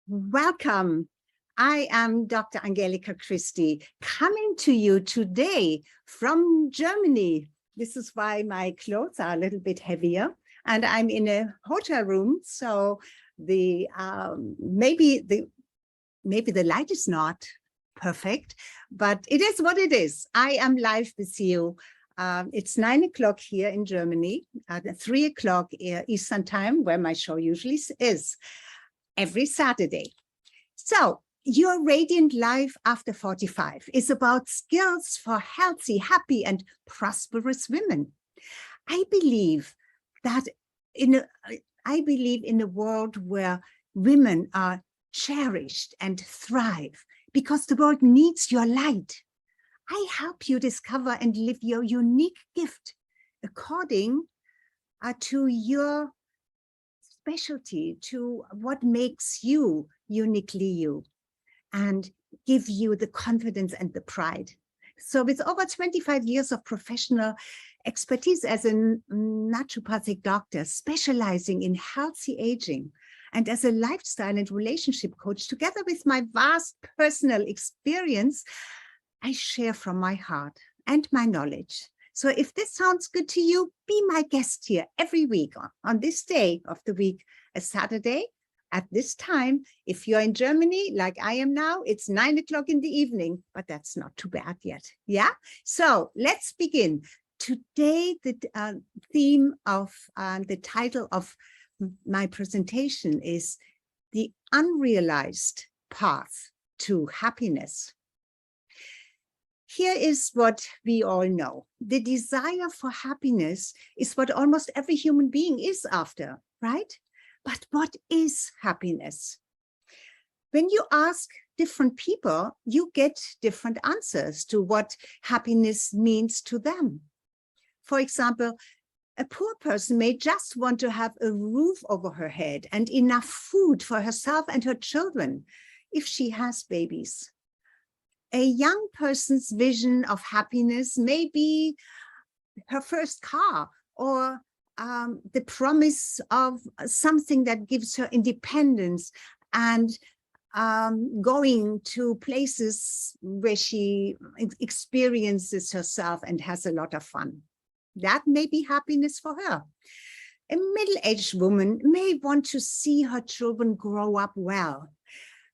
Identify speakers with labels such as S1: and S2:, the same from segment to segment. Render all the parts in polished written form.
S1: Welcome. I am Dr. Angelika Christie, coming to you today from Germany. This is why my clothes are a little bit heavier, and I'm in a hotel room, so the maybe the light is not perfect, but it is what it is. I am live with you. It's 9 o'clock here in Germany, 3 o'clock Eastern time, where my show usually is, every Saturday. So your radiant life after 45 is about skills for healthy, happy, and prosperous women. I believe in a world where women are cherished and thrive because the world needs your light. I help you discover and live your unique gift according to your specialty, to what makes you uniquely you, and give you the confidence and the pride. So with over 25 years of professional expertise as a naturopathic doctor specializing in healthy aging, and as a lifestyle and relationship coach, together with my vast personal experience, I share from my heart and my knowledge. So if this sounds good to you, be my guest here every week on this day of the week, a Saturday at this time. If you're in Germany, like I am now, it's 9 o'clock in the evening, but that's not too bad yet. Yeah. So let's begin. Today, the theme of the title of my presentation is The Unrealized Path to Happiness. Here is what we all know. The desire for happiness is what almost every human being is after, right? But what is happiness? When you ask different people, you get different answers to what happiness means to them. For example, a poor person may just want to have a roof over her head and enough food for herself and her children, if she has babies. A young person's vision of happiness may be her first car, or the promise of something that gives her independence and going to places where she experiences herself and has a lot of fun. That may be happiness for her. A middle-aged woman may want to see her children grow up well,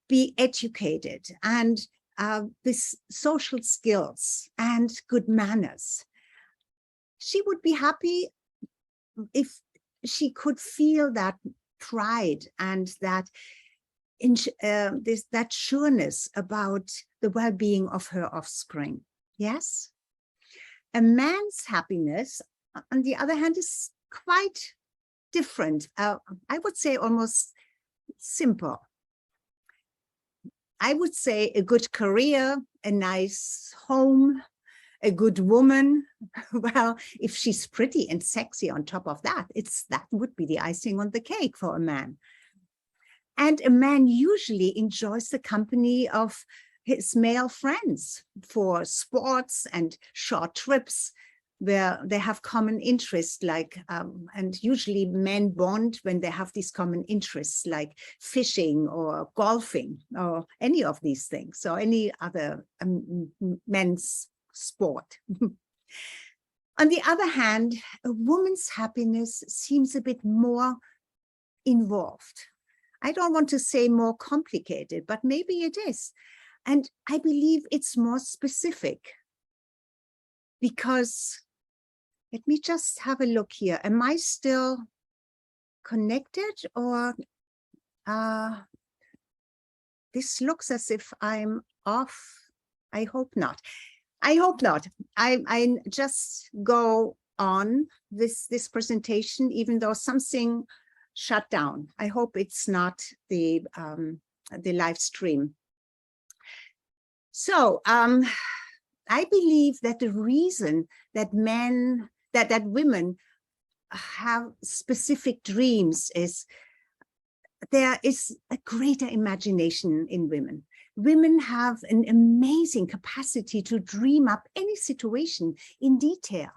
S1: be educated, and with social skills and good manners. She would be happy if she could feel that pride and that sureness about the well-being of her offspring. Yes? A man's happiness, on the other hand, is quite different. I would say almost simple. I would say a good career, a nice home, a good woman. Well, if she's pretty and sexy on top of that, that would be the icing on the cake for a man. And a man usually enjoys the company of his male friends for sports and short trips where they have common interests, like, and usually men bond when they have these common interests, like fishing or golfing or any of these things, or any other men's sport. On the other hand, a woman's happiness seems a bit more involved. I don't want to say more complicated, but maybe it is. And I believe it's more specific because, let me just have a look here. Am I still connected, or this looks as if I'm off? I hope not. I hope not. I just go on this presentation, even though something shut down. I hope it's not the live stream. So I believe that the reason that women have specific dreams is there is a greater imagination in women. Women have an amazing capacity to dream up any situation in detail.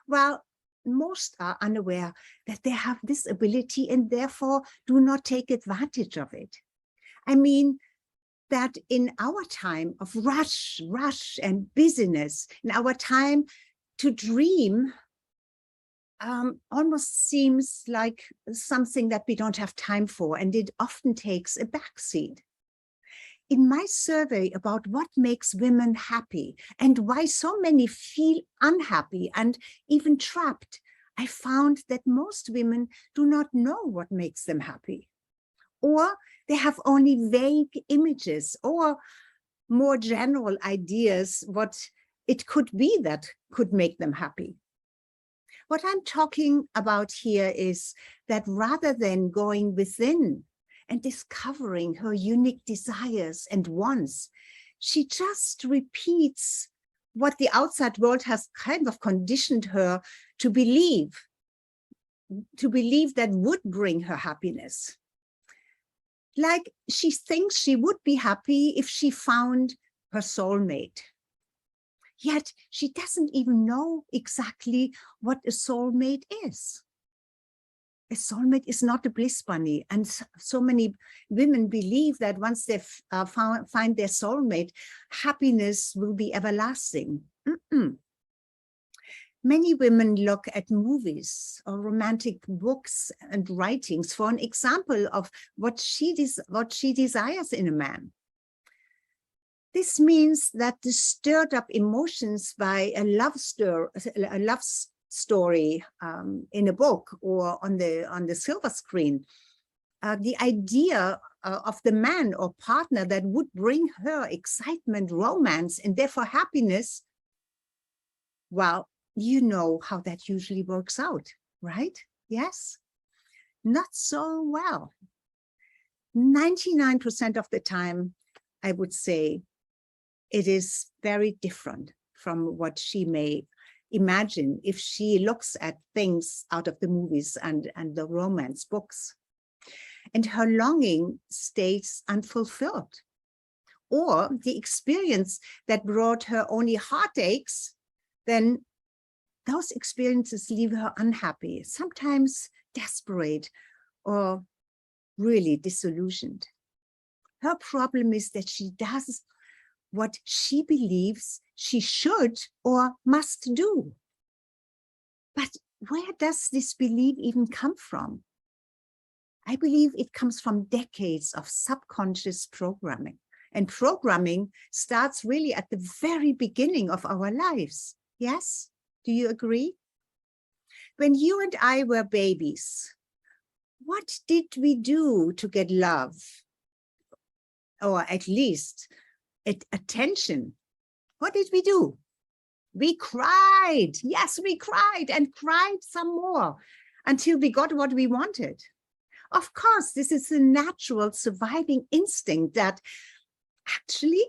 S1: Well, most are unaware that they have this ability and therefore do not take advantage of it. I mean, that in our time of rush and busyness, in our time to dream, almost seems like something that we don't have time for, and it often takes a backseat. In my survey about what makes women happy and why so many feel unhappy and even trapped, I found that most women do not know what makes them happy, or they have only vague images or more general ideas what it could be that could make them happy. What I'm talking about here is that rather than going within and discovering her unique desires and wants, she just repeats what the outside world has kind of conditioned her to believe that would bring her happiness. Like she thinks she would be happy if she found her soulmate. Yet she doesn't even know exactly what a soulmate is. A soulmate is not a bliss bunny. And so many women believe that once they find their soulmate, happiness will be everlasting. Many women look at movies or romantic books and writings for an example of what she desires in a man. This means that the stirred up emotions by a love story in a book or on the silver screen, the idea of the man or partner that would bring her excitement, romance, and therefore happiness, well, you know how that usually works out, right? Yes? Not so well. 99% of the time, I would say, it is very different from what she may imagine if she looks at things out of the movies and the romance books. And her longing stays unfulfilled. Or the experience that brought her only heartaches, then those experiences leave her unhappy, sometimes desperate, or really disillusioned. Her problem is that she does what she believes she should or must do. But where does this belief even come from? I believe it comes from decades of subconscious programming. And programming starts really at the very beginning of our lives. Yes? Do you agree? When you and I were babies, what did we do to get love? Or at least attention. What did we do? We cried. Yes, we cried and cried some more until we got what we wanted. Of course, this is a natural surviving instinct that actually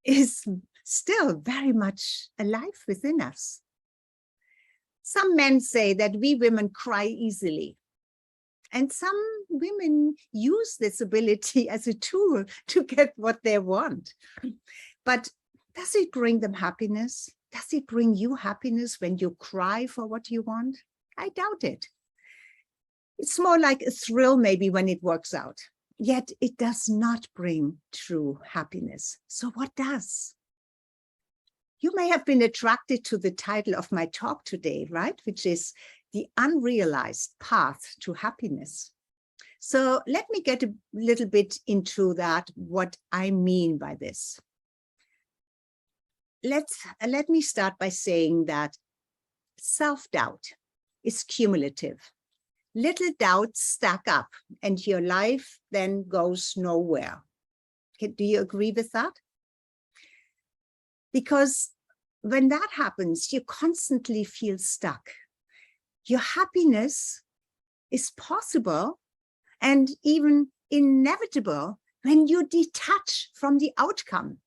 S1: is still very much alive within us. Some men say that we women cry easily. And some women use this ability as a tool to get what they want. But does it bring them happiness? Does it bring you happiness when you cry for what you want? I doubt it. It's more like a thrill maybe when it works out. Yet it does not bring true happiness. So what does? You may have been attracted to the title of my talk today, right? Which is The Unrealized Path to Happiness. So let me get a little bit into that, what I mean by this. Let me start by saying that self-doubt is cumulative. Little doubts stack up and your life then goes nowhere. Do you agree with that? Because when that happens, you constantly feel stuck. Your happiness is possible and even inevitable when you detach from the outcome.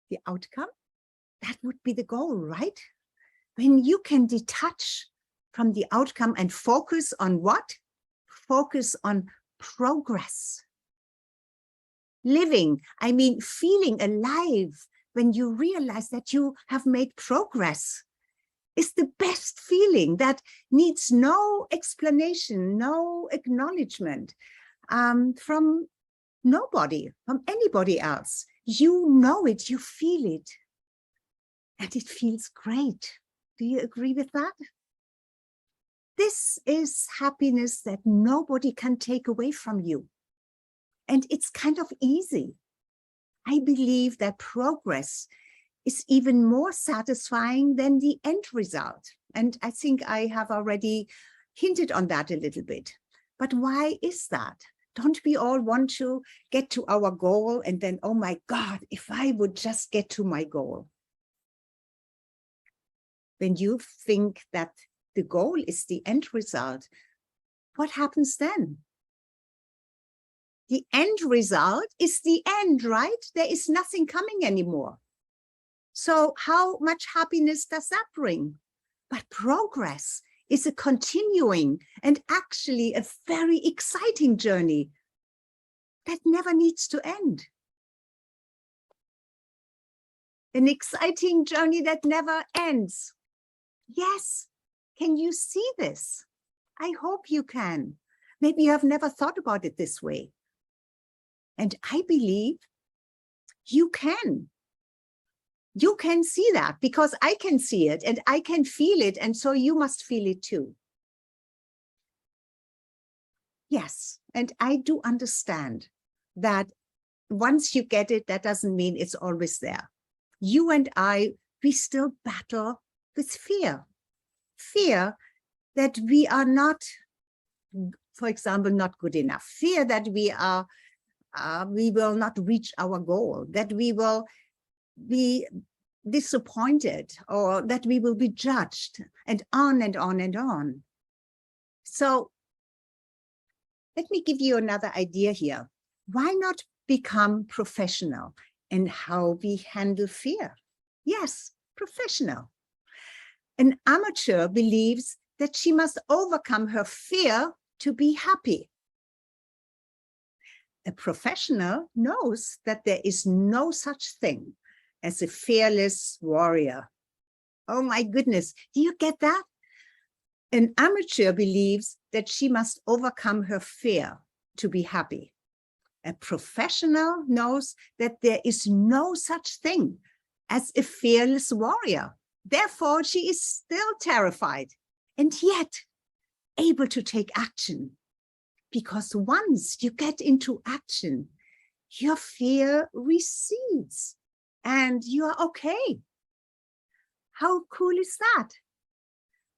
S1: The outcome? That would be the goal, right? When you can detach from the outcome and focus on what? Focus on progress. Living, I mean, feeling alive when you realize that you have made progress. is the best feeling that needs no explanation, no acknowledgement from nobody, from anybody else. You know it, you feel it, and it feels great. Do you agree with that? This is happiness that nobody can take away from you. And it's kind of easy. I believe that progress is even more satisfying than the end result. And I think I have already hinted on that a little bit. But why is that? Don't we all want to get to our goal and then, oh my God, if I would just get to my goal? When you think that the goal is the end result, what happens then? The end result is the end, right? There is nothing coming anymore. So how much happiness does that bring? But progress is a continuing and actually a very exciting journey that never needs to end. An exciting journey that never ends. Yes, can you see this? I hope you can. Maybe you have never thought about it this way. And I believe you can. You can see that because I can see it and I can feel it. And so you must feel it too. Yes, and I do understand that once you get it, that doesn't mean it's always there. You and I, we still battle with fear. Fear that we are not, for example, not good enough. Fear that we will not reach our goal, that we will be disappointed, or that we will be judged, and on and on and on. So let me give you another idea here. Why not become professional in how we handle fear? Yes, professional. An amateur believes that she must overcome her fear to be happy. A professional knows that there is no such thing as a fearless warrior. Oh my goodness, do you get that? An amateur believes that she must overcome her fear to be happy. A professional knows that there is no such thing as a fearless warrior. Therefore, she is still terrified and yet able to take action. Because once you get into action, your fear recedes and you are okay. How cool is that?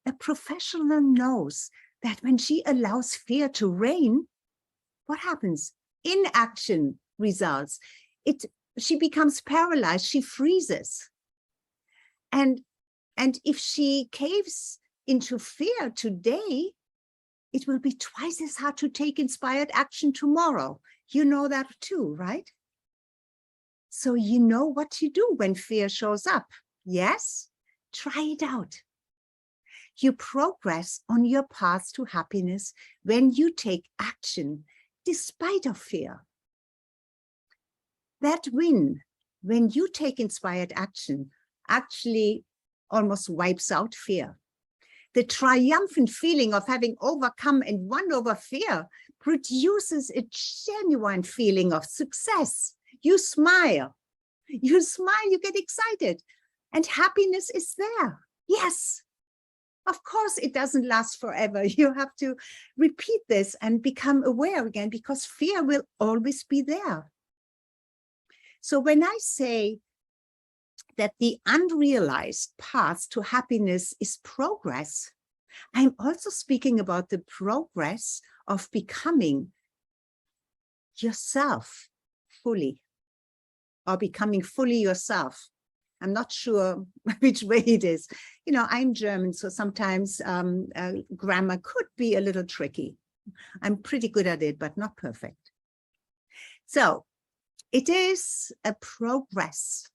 S1: A professional knows that when she allows fear to reign, what happens? Inaction results. She becomes paralyzed, she freezes. And if she caves into fear today, it will be twice as hard to take inspired action tomorrow. You know that too, right? So you know what to do when fear shows up. Yes? Try it out. You progress on your path to happiness when you take action despite of fear. That win, when you take inspired action, actually almost wipes out fear. The triumphant feeling of having overcome and won over fear produces a genuine feeling of success. You smile, you get excited, and happiness is there. Yes, of course, it doesn't last forever. You have to repeat this and become aware again because fear will always be there. So when I say that the unrealized path to happiness is progress, I'm also speaking about the progress of becoming yourself fully, or becoming fully yourself. I'm not sure which way it is. You know, I'm German, so sometimes grammar could be a little tricky. I'm pretty good at it, but not perfect. So it is a progress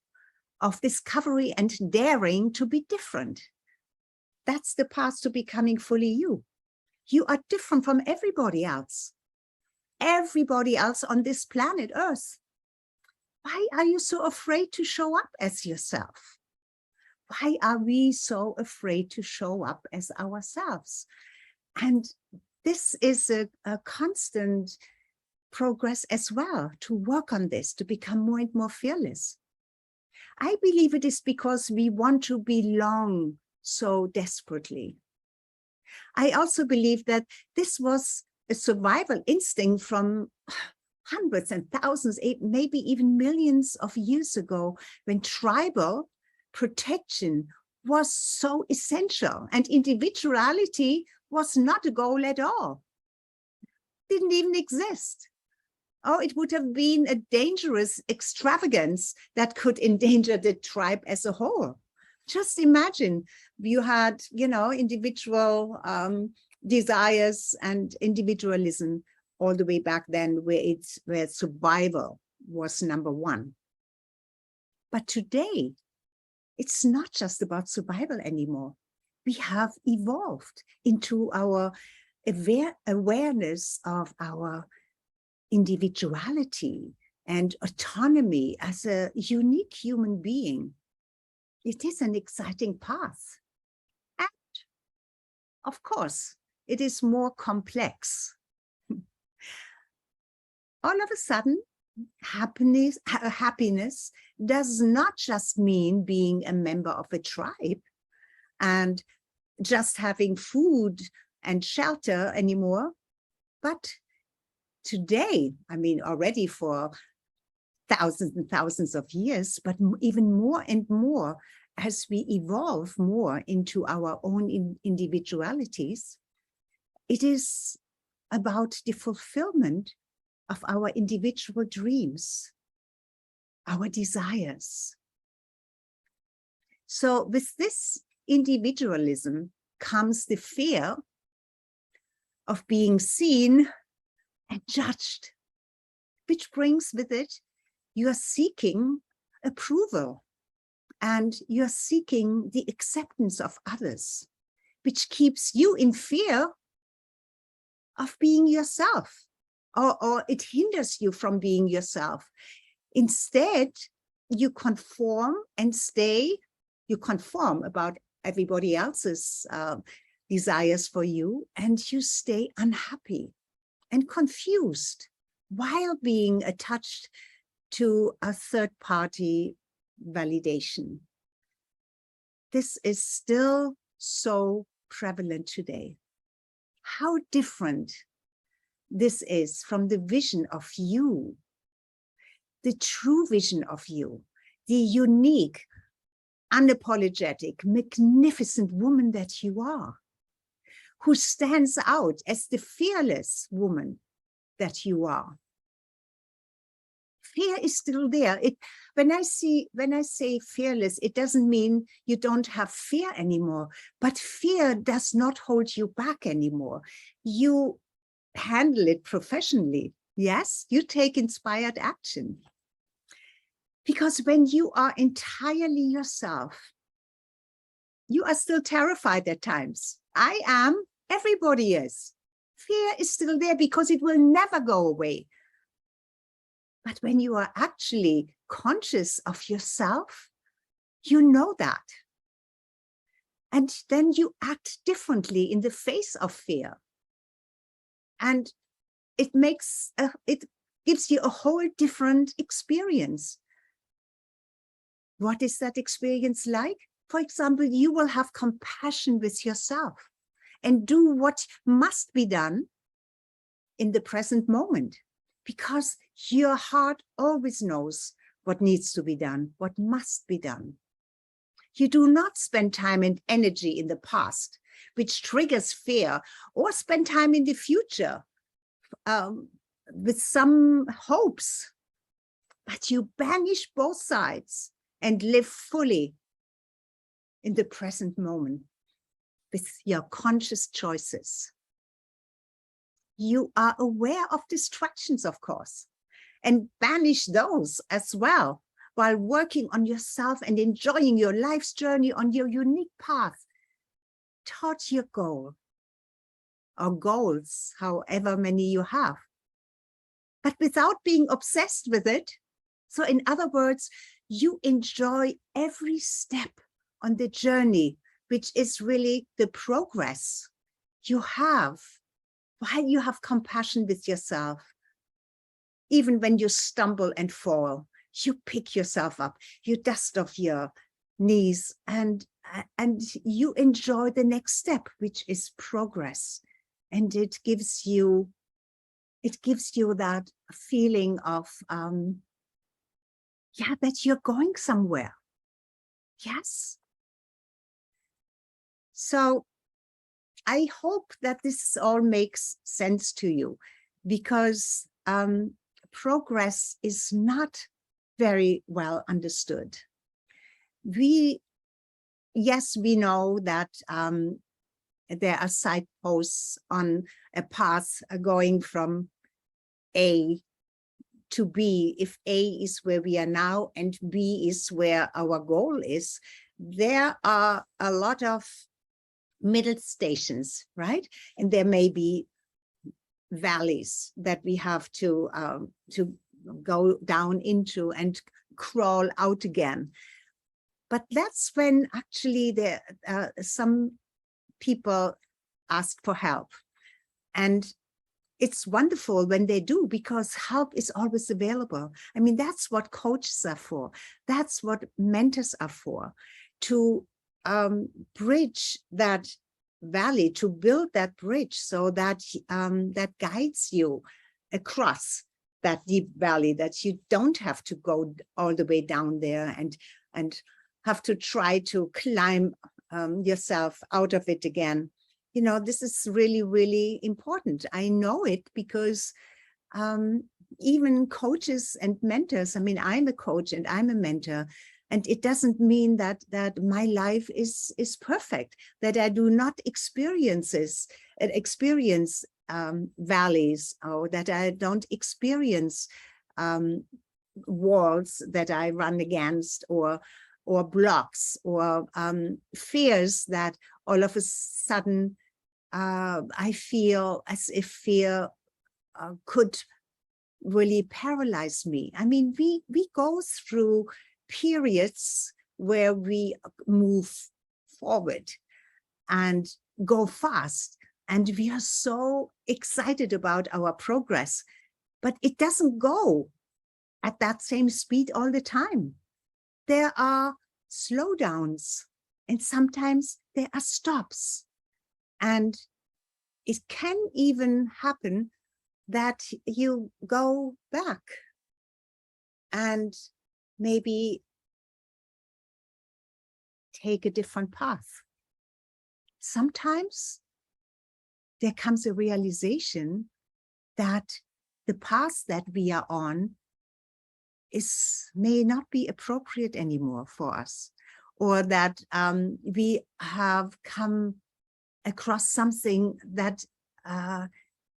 S1: of discovery and daring to be different. That's the path to becoming fully you. You are different from everybody else on this planet Earth. Why are you so afraid to show up as yourself? Why are we so afraid to show up as ourselves? And this is a constant progress as well, to work on this, to become more and more fearless. I believe it is because we want to belong so desperately. I also believe that this was a survival instinct from hundreds and thousands, maybe even millions of years ago, when tribal protection was so essential and individuality was not a goal at all. Didn't even exist. Oh, it would have been a dangerous extravagance that could endanger the tribe as a whole. Just imagine you had, individual desires and individualism all the way back then, where survival was number one. But today, it's not just about survival anymore. We have evolved into our awareness of our individuality and autonomy as a unique human being. It is an exciting path. And of course, it is more complex. All of a sudden, happiness does not just mean being a member of a tribe and just having food and shelter anymore. But today, already for thousands and thousands of years, but even more and more as we evolve more into our own individualities, it is about the fulfillment of our individual dreams, our desires. So with this individualism comes the fear of being seen and judged, which brings with it, you are seeking approval and you're seeking the acceptance of others, which keeps you in fear of being yourself, or it hinders you from being yourself. Instead, you conform you conform about everybody else's desires for you, and you stay unhappy and confused while being attached to a third-party validation. This is still so prevalent today. How different this is from the vision of you, the true vision of you, the unique, unapologetic, magnificent woman that you are, who stands out as the fearless woman that you are. Fear is still there. When I say fearless, it doesn't mean you don't have fear anymore, but fear does not hold you back anymore. You handle it professionally. Yes, you take inspired action. Because when you are entirely yourself, you are still terrified at times. I am, everybody is. Fear is still there because it will never go away. But when you are actually conscious of yourself, you know that. And then you act differently in the face of fear. And it gives you a whole different experience. What is that experience like? For example, you will have compassion with yourself and do what must be done in the present moment, because your heart always knows what needs to be done, what must be done. You do not spend time and energy in the past, which triggers fear, or spend time in the future with some hopes, but you banish both sides and live fully in the present moment with your conscious choices. You are aware of distractions, of course, and banish those as well, while working on yourself and enjoying your life's journey on your unique path towards your goal, or goals, however many you have, but without being obsessed with it. So in other words, you enjoy every step on the journey, which is really the progress you have, while you have compassion with yourself. Even when you stumble and fall, you pick yourself up, you dust off your knees, and you enjoy the next step, which is progress. And it gives you that feeling of, yeah, that you're going somewhere. Yes. So I hope that this all makes sense to you, because progress is not very well understood. Yes, we know that there are signposts on a path going from A to B. If A is where we are now and B is where our goal is, there are a lot of middle stations, right? And there may be valleys that we have to go down into and crawl out again. But that's when actually there some people ask for help. And it's wonderful when they do, because help is always available. I mean, that's what coaches are for. That's what mentors are for, to bridge that valley, to build that bridge so that that guides you across that deep valley, that you don't have to go all the way down there and have to try to climb yourself out of it again. You know, this is really, really important. I know it because even coaches and mentors, I mean, I'm a coach and I'm a mentor, and it doesn't mean that my life is perfect, that I do not experience valleys, or that I don't experience walls that I run against, or blocks, or fears that all of a sudden I feel as if fear could really paralyze me. I mean, we go through periods where we move forward and go fast, and we are so excited about our progress, but it doesn't go at that same speed all the time. There are slowdowns, and sometimes there are stops. And it can even happen that you go back and maybe take a different path. Sometimes there comes a realization that the path that we are on may not be appropriate anymore for us, or that we have come across something that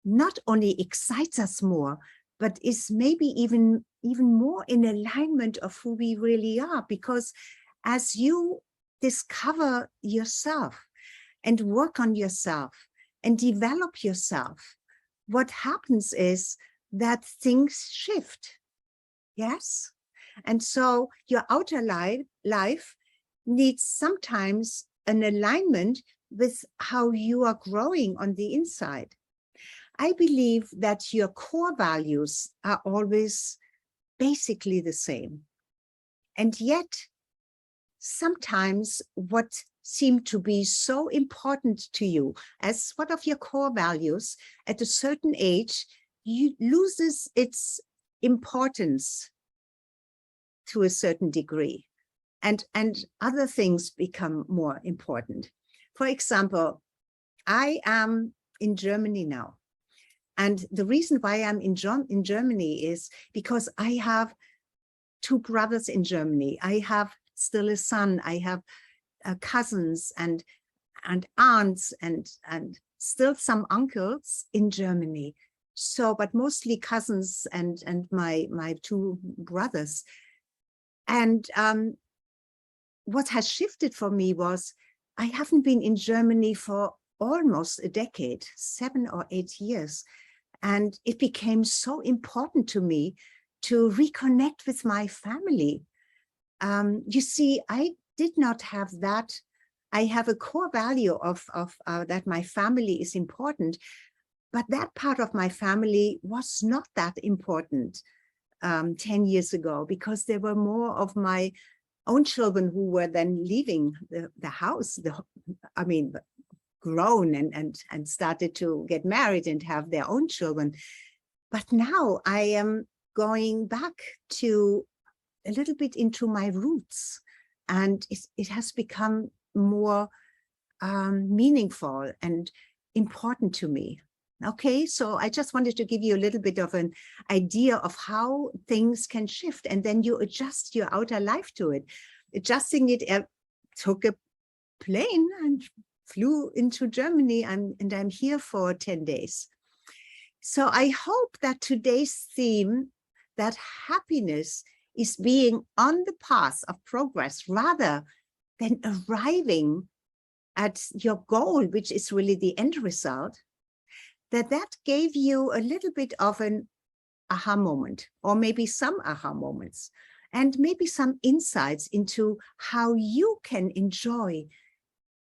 S1: not only excites us more, but is maybe even more in alignment of who we really are. Because as you discover yourself and work on yourself and develop yourself, what happens is that things shift. Yes. And so your outer life needs sometimes an alignment with how you are growing on the inside. I believe that your core values are always basically the same. And yet, sometimes what seemed to be so important to you as one of your core values, at a certain age, loses its importance to a certain degree, and other things become more important. For example, I am in Germany now. And the reason why I'm in Germany is because I have two brothers in Germany. I have still a son. I have cousins and aunts and still some uncles in Germany. So, but mostly cousins and my two brothers. And what has shifted for me was I haven't been in Germany for almost a decade, 7 or 8 years. And it became so important to me to reconnect with my family. You see, I did not have that. I have a core value of that my family is important, but that part of my family was not that important 10 years ago, because there were more of my own children who were then leaving the house, grown and started to get married and have their own children. But now I am going back to a little bit into my roots, and it has become more meaningful and important to me. Okay, so I just wanted to give you a little bit of an idea of how things can shift, and then you adjust your outer life to it. Adjusting it, took a plane and flew into Germany, and I'm here for 10 days. So I hope that today's theme, that happiness is being on the path of progress rather than arriving at your goal, which is really the end result, that gave you a little bit of an aha moment, or maybe some aha moments, and maybe some insights into how you can enjoy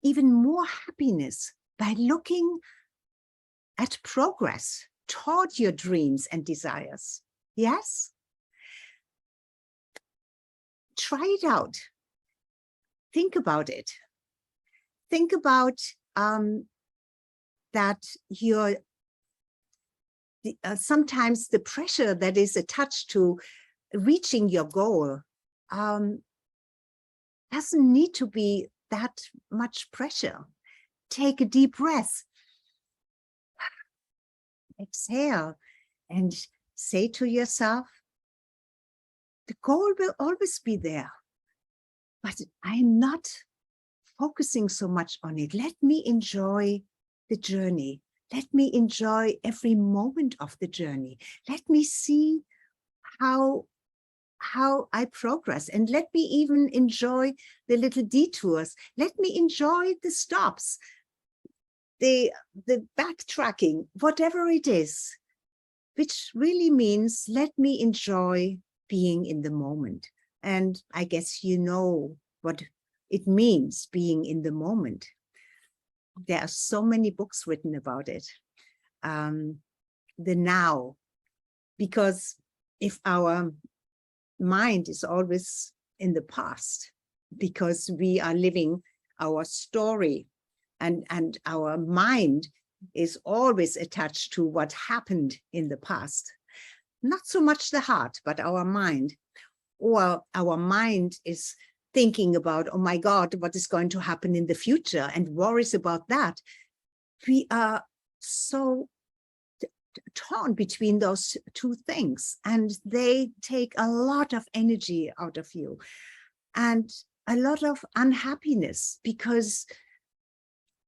S1: even more happiness by looking at progress toward your dreams and desires. Yes? Try it out. Think about it. Think about that sometimes the pressure that is attached to reaching your goal doesn't need to be that much pressure. Take a deep breath. Exhale and say to yourself, the goal will always be there, but I'm not focusing so much on it. Let me enjoy the journey. Let me enjoy every moment of the journey. Let me see how I progress, and let me even enjoy the little detours. Let me enjoy the stops, the backtracking, whatever it is, which really means let me enjoy being in the moment. And I guess you know what it means, being in the moment. There are so many books written about it. The now, because if our mind is always in the past, because we are living our story, and our mind is always attached to what happened in the past. Not so much the heart, but our mind. Or our mind is thinking about, oh my God, what is going to happen in the future, and worries about that. We are so torn between those two things, and they take a lot of energy out of you and a lot of unhappiness, because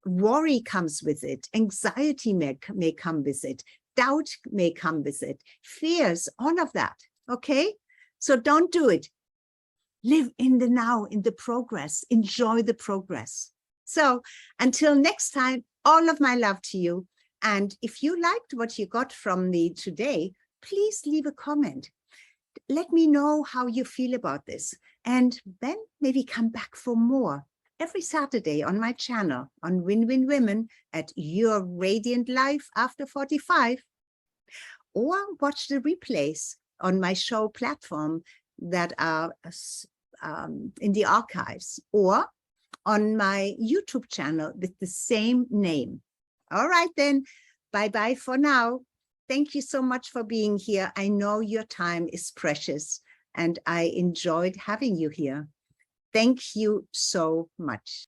S1: worry comes with it, anxiety may come with it, doubt may come with it, fears, all of that. Okay, so don't do it. Live in the now, in the progress, enjoy the progress. So until next time, all of my love to you. And if you liked what you got from me today, please leave a comment. Let me know how you feel about this, and then maybe come back for more every Saturday on my channel on Win-Win Women at Your Radiant Life After 45, or watch the replays on my show platform that are in the archives, or on my YouTube channel with the same name. All right then, bye-bye for now. Thank you so much for being here. I know your time is precious, and I enjoyed having you here. Thank you so much.